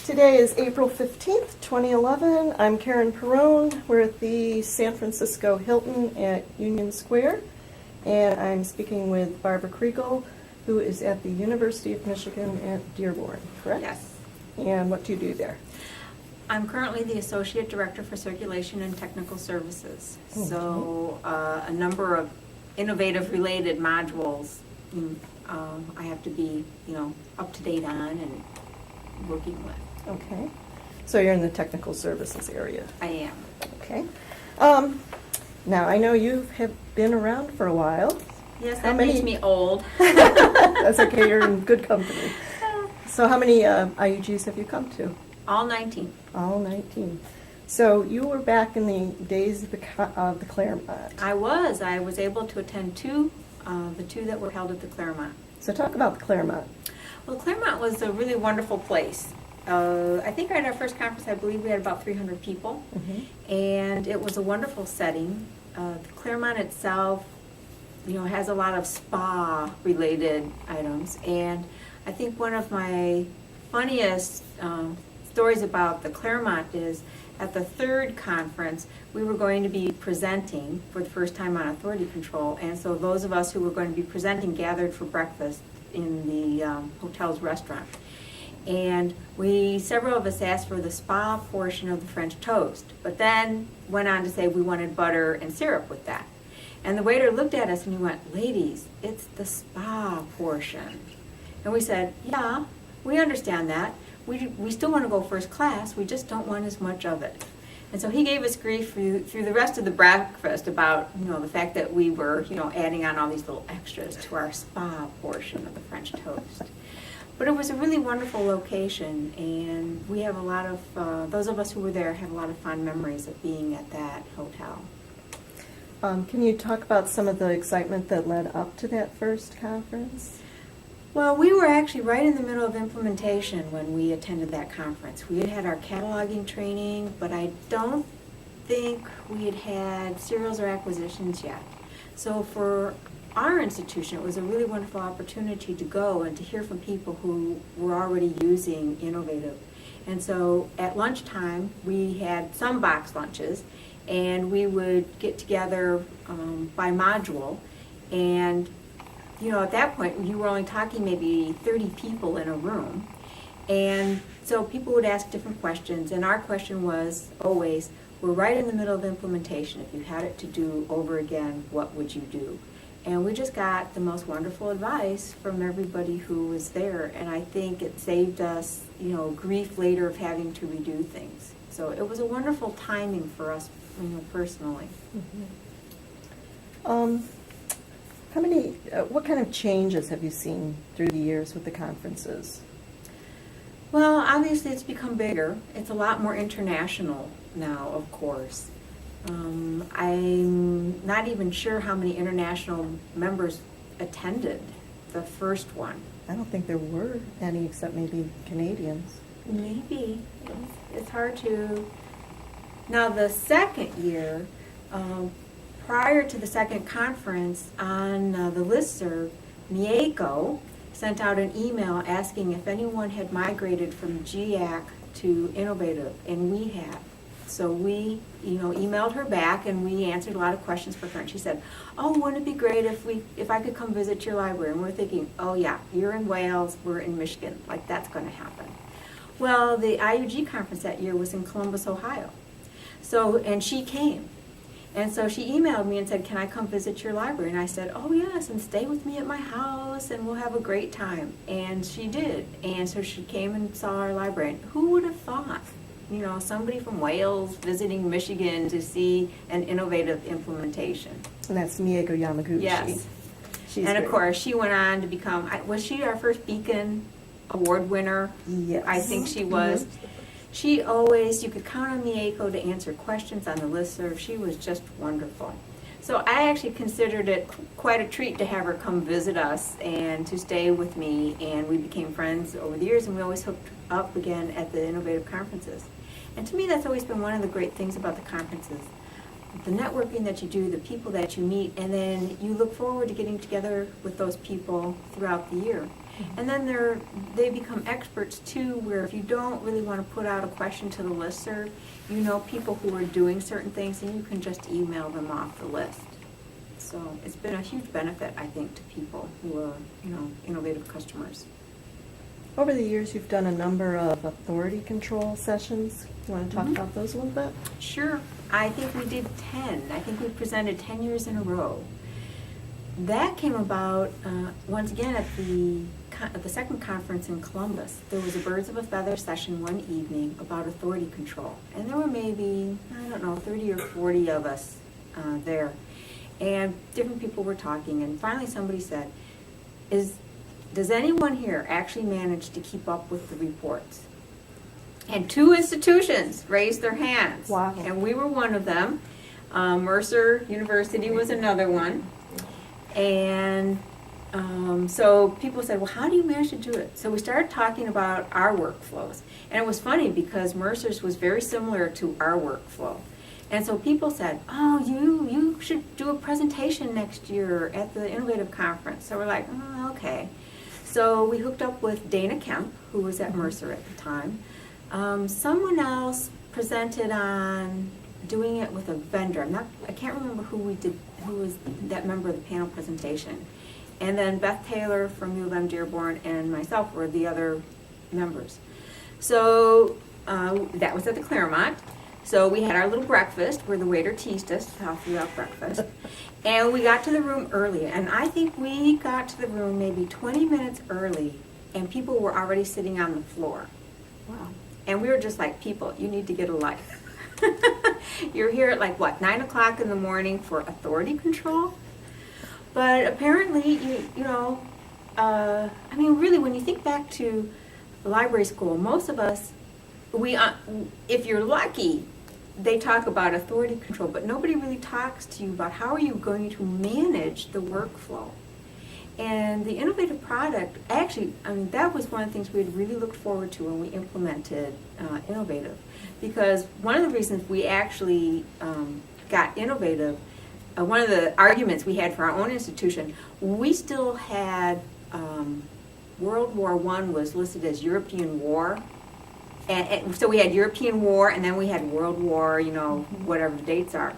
Today is April 15th, 2011. I'm Karen Perrone. We're at the San Francisco Hilton at Union Square, and I'm speaking with Barbara Kriegel, who is at the University of Michigan at Dearborn, correct? Yes. And what do you do there? I'm currently the Associate Director for Circulation and Technical Services. Okay. So a number of innovative related modules I have to be, up to date on and working with. Okay. So you're in the technical services area. I am. Okay. Now, I know you have been around for a while. Yes, How that many- makes me old. That's okay, you're in good company. So how many IUGs have you come to? All 19. All 19. So you were back in the days of the Claremont. I was able to attend the two that were held at the Claremont. So talk about the Claremont. Well, Claremont was a really wonderful place. I think at our first conference, I believe we had about 300 people, and it was a wonderful setting. The Claremont itself, has a lot of spa-related items, and I think one of my funniest stories about the Claremont is at the third conference, we were going to be presenting for the first time on authority control, and so those of us who were going to be presenting gathered for breakfast in the hotel's restaurant. And several of us asked for the spa portion of the French toast, but then went on to say we wanted butter and syrup with that. And the waiter looked at us and he went, "Ladies, it's the spa portion." And we said, "Yeah, we understand that. We still want to go first class, we just don't want as much of it." And so he gave us grief through the rest of the breakfast about, the fact that we were, adding on all these little extras to our spa portion of the French toast. But it was a really wonderful location, and we have a lot of, those of us who were there have a lot of fond memories of being at that hotel. Can you talk about some of the excitement that led up to that first conference? Well, we were actually right in the middle of implementation when we attended that conference. We had had our cataloging training, but I don't think we had had serials or acquisitions yet. So for our institution, it was a really wonderful opportunity to go and to hear from people who were already using Innovative. And so at lunchtime, we had some box lunches, and we would get together by module. And at that point, you were only talking maybe 30 people in a room. And so people would ask different questions, and our question was always, we're right in the middle of implementation. If you had it to do over again, what would you do? And we just got the most wonderful advice from everybody who was there, and I think it saved us, grief later of having to redo things. So it was a wonderful timing for us, personally. What kind of changes have you seen through the years with the conferences? Well, obviously it's become bigger. It's a lot more international now, of course. I'm not even sure how many international members attended the first one. I don't think there were any except maybe Canadians. Maybe. It's hard to... Now, the second year, prior to the second conference, on the listserv, Mieko sent out an email asking if anyone had migrated from GIAC to Innovative, and we had. So we, emailed her back, and we answered a lot of questions for her. And she said, "Oh, wouldn't it be great if I could come visit your library?" And we're thinking, "Oh yeah, you're in Wales, we're in Michigan. Like, that's going to happen." Well, the IUG conference that year was in Columbus, Ohio. And she came. And so she emailed me and said, "Can I come visit your library?" And I said, "Oh yes, and stay with me at my house, and we'll have a great time." And she did. And so she came and saw our library. And who would have thought? Somebody from Wales visiting Michigan to see an Innovative implementation. And that's Mieko Yamaguchi. Yes. She's And of great. course, she went on to become, was she our first Beacon Award winner? Yes. I think she was. She always, you could count on Mieko to answer questions on the listserv. She was just wonderful. So I actually considered it quite a treat to have her come visit us and to stay with me, and we became friends over the years, and we always hooked up again at the Innovative conferences. And to me, that's always been one of the great things about the conferences. the networking that you do, the people that you meet, and then you look forward to getting together with those people throughout the year. And then they become experts too, where if you don't really want to put out a question to the listserv, you know people who are doing certain things, and you can just email them off the list. So it's been a huge benefit, I think, to people who are, innovative customers. Over the years, you've done a number of authority control sessions. You want to talk Mhm. about those a little bit? Sure. I think we did 10. I think we presented 10 years in a row. That came about, once again, at the second conference in Columbus. There was a Birds of a Feather session one evening about authority control. And there were maybe, 30 or 40 of us there. And different people were talking. And finally somebody said, does anyone here actually manage to keep up with the reports? And 2 institutions raised their hands. Wow. And we were one of them. Mercer University was another one. And so people said, well, how do you manage to do it? So we started talking about our workflows. And it was funny because Mercer's was very similar to our workflow. And so people said, oh, you should do a presentation next year at the Innovative Conference. So we're like, oh, okay. So we hooked up with Dana Kemp, who was at Mercer at the time. Someone else presented on doing it with a vendor. I can't remember who was that member of the panel presentation. And then Beth Taylor from U of M Dearborn and myself were the other members. So that was at the Claremont. So we had our little breakfast where the waiter teased us throughout breakfast. And we got to the room early. And I think we got to the room maybe 20 minutes early, and people were already sitting on the floor. Wow. And we were just like, people, you need to get a life. You're here at 9 o'clock in the morning for authority control? But apparently, really, when you think back to library school, most of us, if you're lucky, they talk about authority control, but nobody really talks to you about how are you going to manage the workflow. And the innovative product, actually, that was one of the things we had really looked forward to when we implemented Innovative. Because one of the reasons we actually got Innovative, one of the arguments we had for our own institution, we still had World War I was listed as European War. And so we had European War, and then we had World War, whatever the dates are.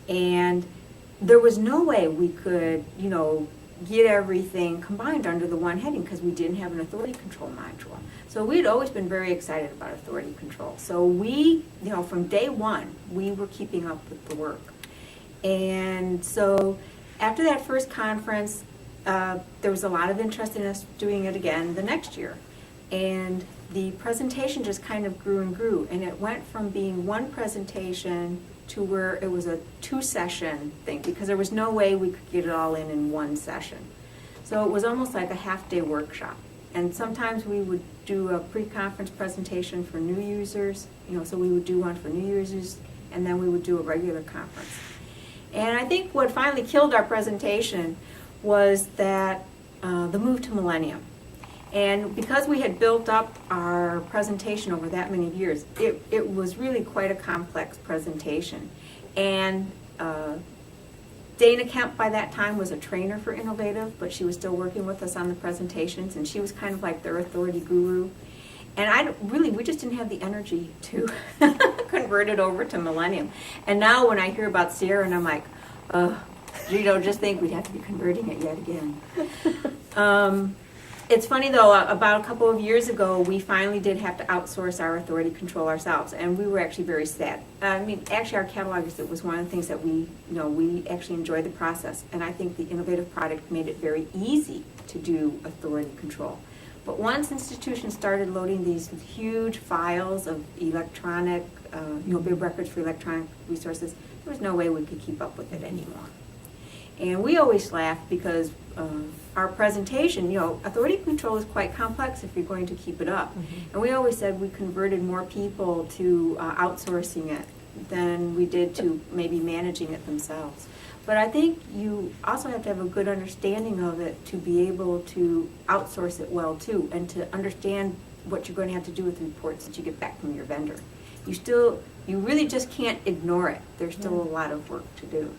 And there was no way we could, get everything combined under the one heading because we didn't have an authority control module. So we'd always been very excited about authority control. So we, from day one, we were keeping up with the work. And so after that first conference, there was a lot of interest in us doing it again the next year. And the presentation just kind of grew and grew, and it went from being one presentation to where it was a 2-session thing, because there was no way we could get it all in one session. So it was almost like a half-day workshop. And sometimes we would do a pre-conference presentation for new users, so we would do one for new users, and then we would do a regular conference. And I think what finally killed our presentation was that the move to Millennium. And because we had built up our presentation over that many years, it was really quite a complex presentation. And Dana Kemp by that time was a trainer for Innovative, but she was still working with us on the presentations, and she was kind of like their authority guru. And we just didn't have the energy to convert it over to Millennium. And now when I hear about Sierra, and I'm like, just think we'd have to be converting it yet again. It's funny though, about a couple of years ago, we finally did have to outsource our authority control ourselves, and we were actually very sad. Actually our catalogers, it was one of the things that we actually enjoyed the process, and I think the Innovative product made it very easy to do authority control. But once institutions started loading these huge files of electronic, bib records for electronic resources, there was no way we could keep up with it anymore. And we always laughed because our presentation, authority control is quite complex if you're going to keep it up. Mm-hmm. And we always said we converted more people to outsourcing it than we did to maybe managing it themselves. But I think you also have to have a good understanding of it to be able to outsource it well too, and to understand what you're going to have to do with the reports that you get back from your vendor. You still you really just can't ignore it. There's still a lot of work to do.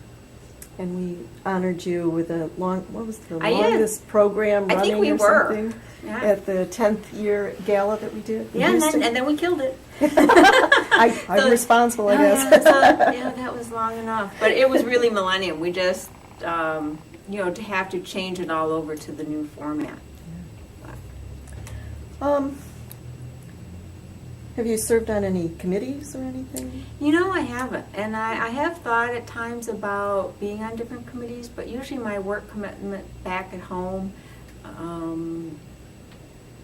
And we honored you with what was the I did. longest program I running think we or were. something? Yeah. At the 10th year gala that we did. in Yeah, Houston. and then we killed it. I'm So- responsible, I Yeah, guess. yeah, that was long enough. But it was really millennium. We just, to have to change it all over to the new format. Have you served on any committees or anything? I haven't. And I have thought at times about being on different committees, but usually my work commitment back at home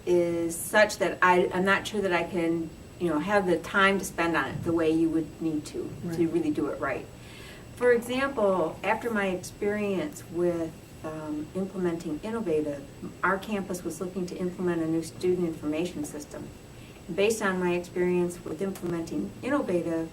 is such that I'm not sure that I can, have the time to spend on it the way you would need to really do it right. For example, after my experience with implementing Innovative, our campus was looking to implement a new student information system. Based on my experience with implementing Innovative,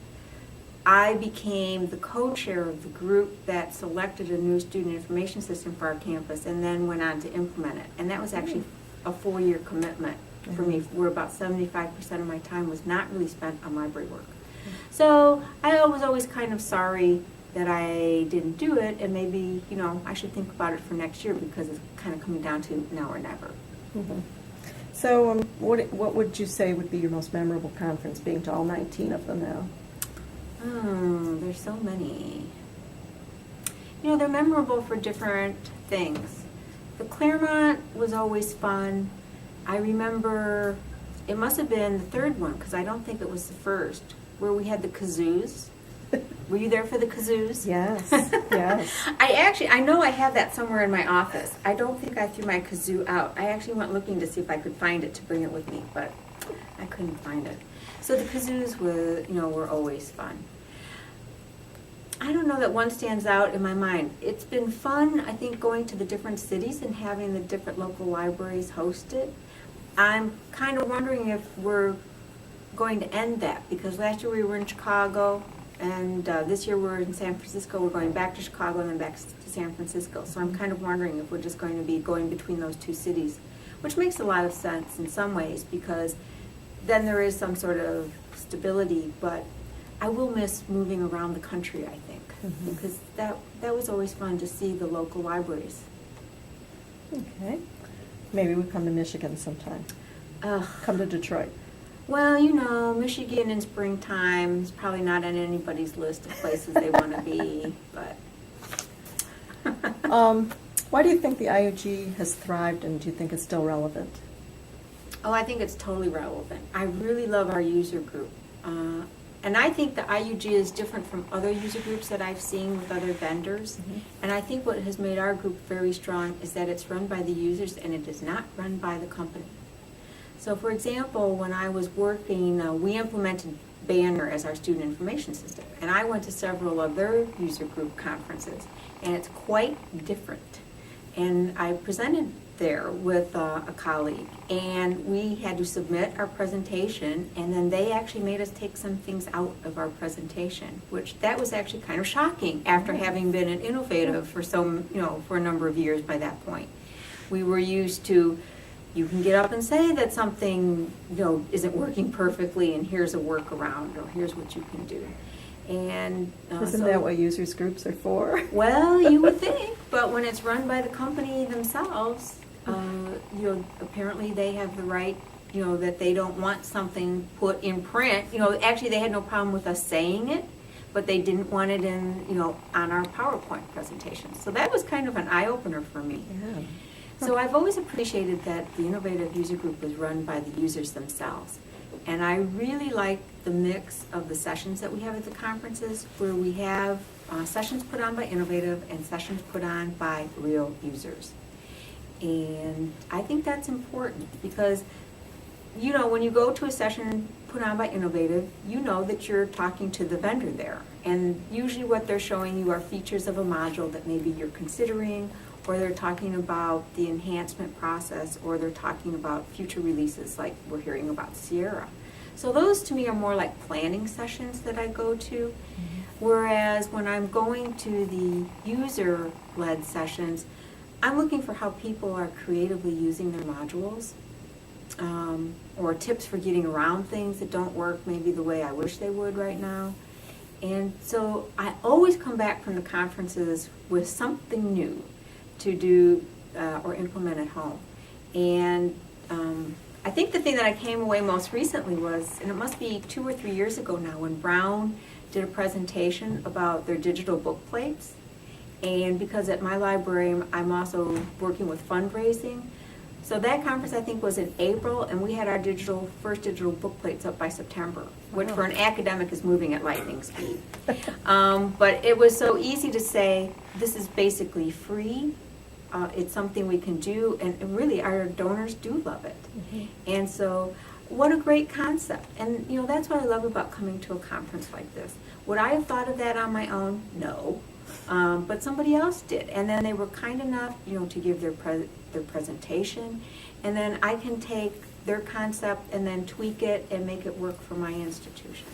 I became the co-chair of the group that selected a new student information system for our campus and then went on to implement it. And that was actually a 4-year commitment for me, where about 75% of my time was not really spent on library work. So I was always kind of sorry that I didn't do it, and maybe, I should think about it for next year because it's kind of coming down to now or never. Mm-hmm. So what would you say would be your most memorable conference, being to all 19 of them now? There's so many. They're memorable for different things. The Claremont was always fun. I remember, it must have been the third one, because I don't think it was the first, where we had the kazoos. Were you there for the kazoos? Yes, yes. I know I have that somewhere in my office. I don't think I threw my kazoo out. I actually went looking to see if I could find it to bring it with me, but I couldn't find it. So the kazoos were always fun. I don't know that one stands out in my mind. It's been fun, I think, going to the different cities and having the different local libraries host it. I'm kind of wondering if we're going to end that, because last year we were in Chicago, and this year we're in San Francisco. We're going back to Chicago and then back to San Francisco. So I'm kind of wondering if we're just going to be going between those two cities, which makes a lot of sense in some ways, because then there is some sort of stability. But I will miss moving around the country, I think, because that was always fun to see the local libraries. Okay. Maybe we come to Michigan sometime. Come to Detroit. Well, Michigan in springtime is probably not on anybody's list of places they want to be, but. Why do you think the IUG has thrived, and do you think it's still relevant? Oh, I think it's totally relevant. I really love our user group. And I think the IUG is different from other user groups that I've seen with other vendors. And I think what has made our group very strong is that it's run by the users and it is not run by the company. So for example, when I was working, we implemented Banner as our student information system. And I went to several of their user group conferences, and it's quite different. And I presented there with a colleague, and we had to submit our presentation, and then they actually made us take some things out of our presentation, which that was actually kind of shocking after having been an Innovative for for a number of years by that point. We were used to, you can get up and say that something isn't working perfectly, and here's a workaround, or here's what you can do. And isn't that what users groups are for? Well, you would think, but when it's run by the company themselves, apparently they have the right, that they don't want something put in print. Actually they had no problem with us saying it, but they didn't want it in, on our PowerPoint presentation. So that was kind of an eye-opener for me. Yeah. So I've always appreciated that the Innovative User Group was run by the users themselves. And I really like the mix of the sessions that we have at the conferences, where we have sessions put on by Innovative and sessions put on by real users. And I think that's important because, when you go to a session put on by Innovative, you know that you're talking to the vendor there. And usually what they're showing you are features of a module that maybe you're considering, or they're talking about the enhancement process, or they're talking about future releases like we're hearing about Sierra. So those to me are more like planning sessions that I go to, whereas when I'm going to the user-led sessions, I'm looking for how people are creatively using their modules. or tips for getting around things that don't work maybe the way I wish they would right now. And so I always come back from the conferences with something new to do or implement at home. And I think the thing that I came away most recently was, and it must be 2 or 3 years ago now, when Brown did a presentation about their digital book plates. And because at my library I'm also working with fundraising, so that conference I think was in April, and we had our first digital book plates up by September, which for an academic is moving at lightning speed. But it was so easy to say, this is basically free. It's something we can do, and really our donors do love it. Mm-hmm. And so what a great concept. And you know, that's what I love about coming to a conference like this. Would I have thought of that on my own? No. But somebody else did, and then they were kind enough, you know, to give their presentation, and then I can take their concept and then tweak it and make it work for my institution.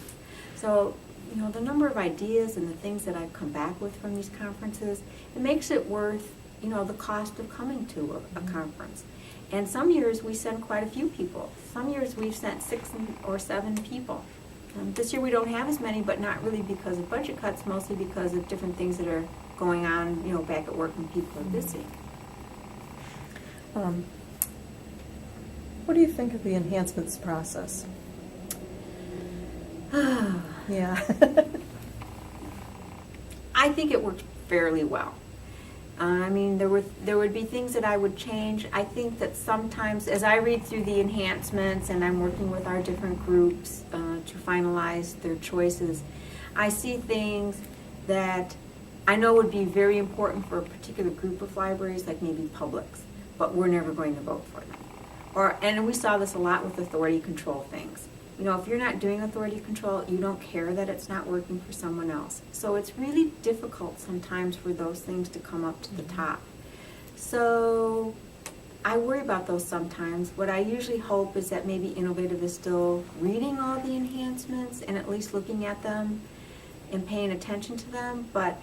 So, you know, the number of ideas and the things that I've come back with from these conferences, it makes it worth, you know, the cost of coming to a conference. And some years we send quite a few people. Some years we've sent 6 or 7 people. This year we don't have as many, but not really because of budget cuts, mostly because of different things that are going on, you know, back at work and people are busy. What do you think of the enhancements process? Yeah. I think it worked fairly well. I mean, there would be things that I would change. I think that sometimes, as I read through the enhancements and I'm working with our different groups to finalize their choices, I see things that I know would be very important for a particular group of libraries, like maybe Publix, but we're never going to vote for them. And we saw this a lot with authority control things. You know, if you're not doing authority control, you don't care that it's not working for someone else. So it's really difficult sometimes for those things to come up to the top. So I worry about those sometimes. What I usually hope is that maybe Innovative is still reading all the enhancements and at least looking at them and paying attention to them. But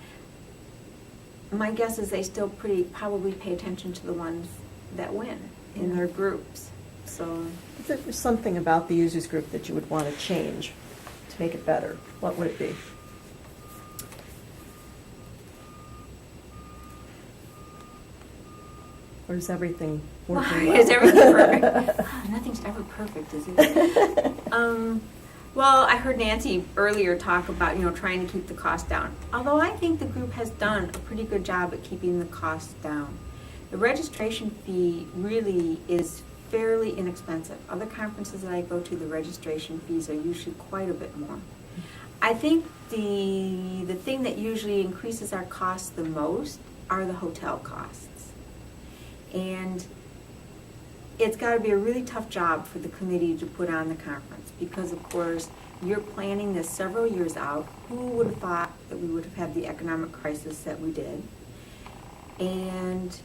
my guess is they still probably pay attention to the ones that win in their groups. So if there was something about the users group that you would want to change to make it better, what would it be? Or is everything working well? Is everything perfect? Nothing's ever perfect, is it? Well, I heard Nancy earlier talk about, you know, trying to keep the cost down. Although I think the group has done a pretty good job at keeping the costs down. The registration fee really is fairly inexpensive. Other conferences that I go to, the registration fees are usually quite a bit more. I think the thing that usually increases our costs the most are the hotel costs. And it's got to be a really tough job for the committee to put on the conference because, of course, you're planning this several years out. Who would have thought that we would have had the economic crisis that we did? And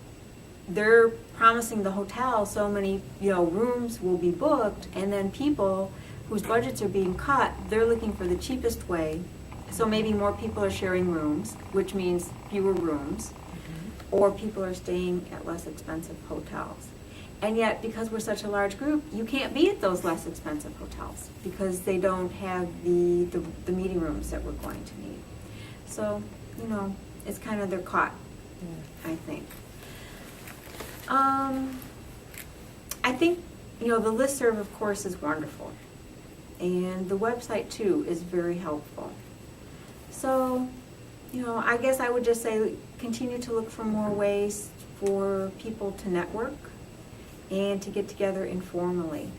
they're promising the hotel so many, you know, rooms will be booked, and then people whose budgets are being cut, they're looking for the cheapest way. So maybe more people are sharing rooms, which means fewer rooms, or people are staying at less expensive hotels. And yet, because we're such a large group, you can't be at those less expensive hotels because they don't have the meeting rooms that we're going to need. So, you know, it's kind of they're caught, I think. I think, you know, the listserv, of course, is wonderful. And the website, too, is very helpful. So, you know, I guess I would just say continue to look for more ways for people to network and to get together informally.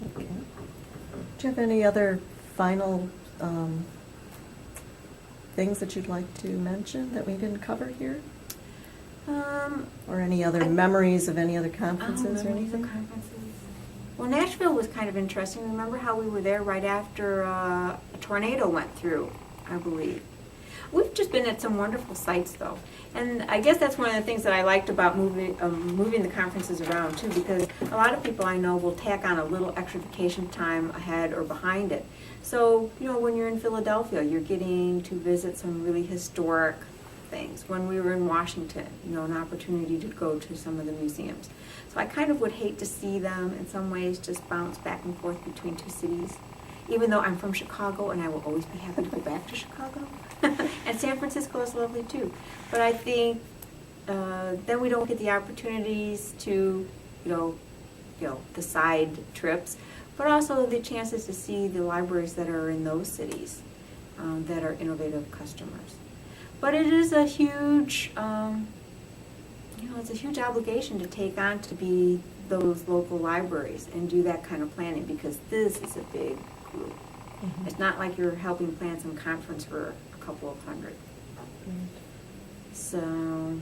Okay. Do you have any other final things that you'd like to mention that we didn't cover here? Or any other memories of any other conferences or anything? Conferences. Well, Nashville was kind of interesting. Remember how we were there right after a tornado went through, I believe. We've just been at some wonderful sites, though. And I guess that's one of the things that I liked about moving the conferences around, too, because a lot of people I know will tack on a little extra vacation time ahead or behind it. So, you know, when you're in Philadelphia, you're getting to visit some really historic things. When we were in Washington, an opportunity to go to some of the museums. So I kind of would hate to see them in some ways just bounce back and forth between two cities, even though I'm from Chicago and I will always be happy to go back to Chicago. And San Francisco is lovely too. But I think then we don't get the opportunities to, the side trips, but also the chances to see the libraries that are in those cities that are innovative customers. But it is a huge, it's a huge obligation to take on to be those local libraries and do that kind of planning, because this is a big group. Mm-hmm. It's not like you're helping plan some conference for a couple of hundred. Mm-hmm. So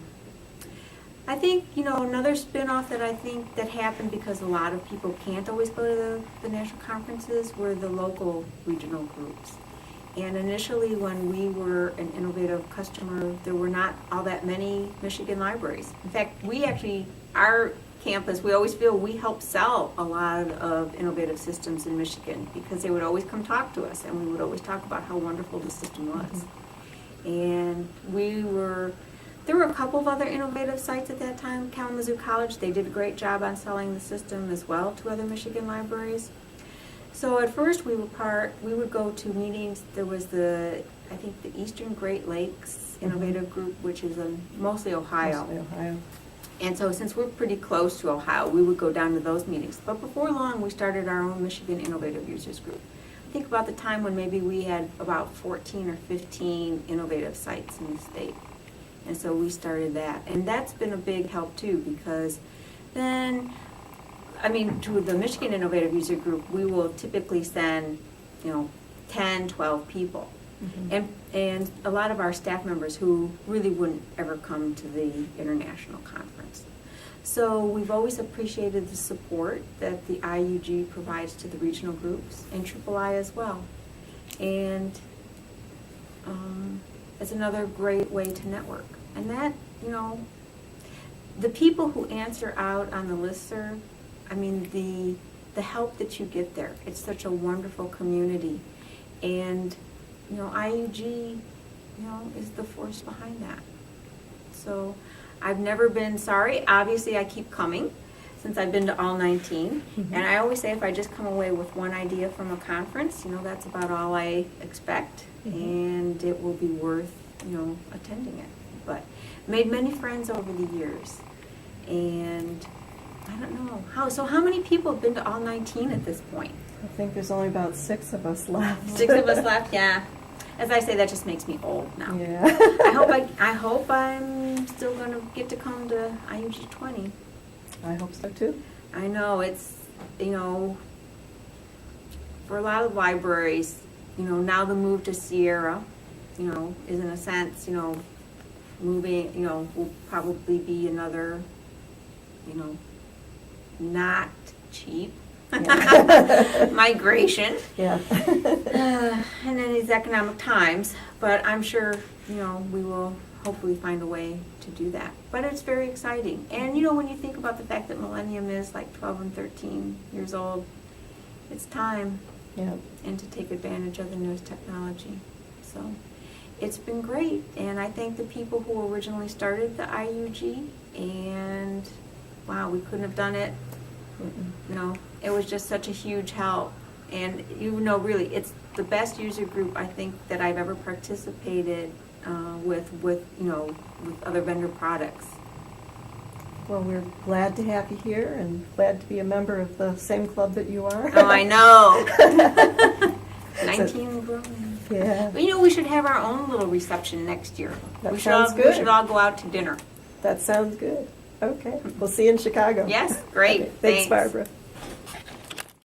I think, another spin-off that I think that happened because a lot of people can't always go to the national conferences were the local regional groups. And initially when we were an innovative customer, there were not all that many Michigan libraries. In fact, our campus, we always feel we help sell a lot of innovative systems in Michigan, because they would always come talk to us and we would always talk about how wonderful the system was. And there were a couple of other innovative sites at that time. Kalamazoo College, they did a great job on selling the system as well to other Michigan libraries. So at first we would go to meetings. There was the Eastern Great Lakes Innovative Group, which is mostly Ohio. Mostly Ohio. And so since we're pretty close to Ohio, we would go down to those meetings. But before long, we started our own Michigan Innovative Users Group. I think about the time when maybe we had about 14 or 15 innovative sites in the state. And so we started that. And that's been a big help too, because then, to the Michigan Innovative User Group, we will typically send, 10, 12 people. Mm-hmm. And a lot of our staff members who really wouldn't ever come to the international conference. So we've always appreciated the support that the IUG provides to the regional groups, and III as well. And it's another great way to network. And that, the people who answer out on the listserv, the help that you get there, it's such a wonderful community. And, IUG, is the force behind that. So I've never been sorry. Obviously, I keep coming since I've been to all 19. Mm-hmm. And I always say if I just come away with one idea from a conference, that's about all I expect. Mm-hmm. And it will be worth, attending it. But made many friends over the years. And I don't know. How many people have been to all 19 at this point? I think there's only about 6 of us left. 6 of us left, yeah. As I say, that just makes me old now. Yeah. I hope I'm still going to get to come to IUG 20. I hope so too. I know it's, for a lot of libraries, now the move to Sierra, is in a sense, moving, will probably be another, not cheap migration. Yeah. And in these economic times, but I'm sure, we will hopefully find a way to do that. But it's very exciting. And, when you think about the fact that Millennium is like 12 and 13 years old, it's time. Yeah. And to take advantage of the newest technology. So it's been great. And I thank the people who originally started the IUG. And, wow, we couldn't have done it. It was just such a huge help. And really, it's the best user group I think that I've ever participated with other vendor products. Well, we're glad to have you here and glad to be a member of the same club that you are. Oh, I know. 19 growing. Yeah. But we should have our own little reception next year. That sounds good. We should all go out to dinner. That sounds good. Okay. We'll see you in Chicago. Yes, great. Okay. Thanks, Barbara.